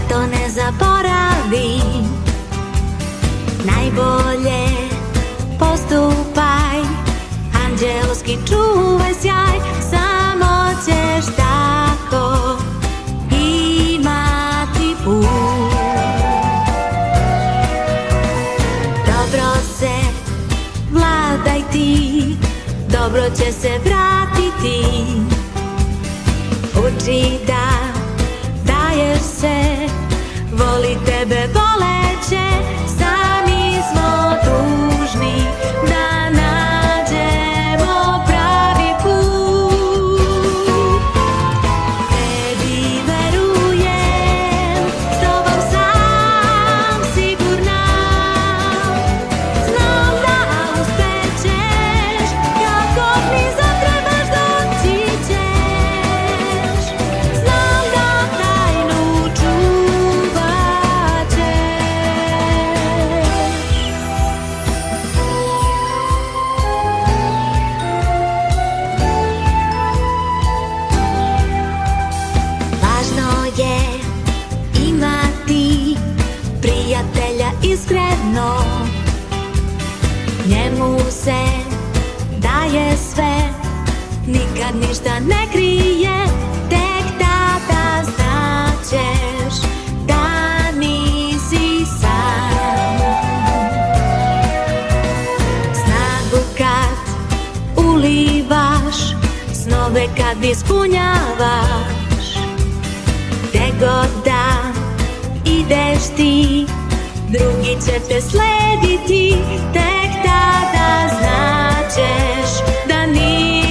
to ne zaboravim. Najbolje postupaj, anđelski čuvaj sjaj, samo ćeš tako imati put. Dobro se vladaj ti, dobro će se vratiti. Uči da daješ se, voli tebe voleće. Sami smo dužni da nađemo pravi put. Tebi verujem, s tobom sam sigurna. Znam da uspećeš, kako mi zatrebaš doći ćeš. Znam da tajnu čuvat ćeš. Važno je imati prijatelja iskreno, njemu se daje sve, nikad ništa ne krije. Tek tada znaćeš da nisi sam. Snagu kad ulivaš, snove kad ispunjavaš, gde god da ideš ti, drugi će te slediti. Tek tada znaćeš da nisi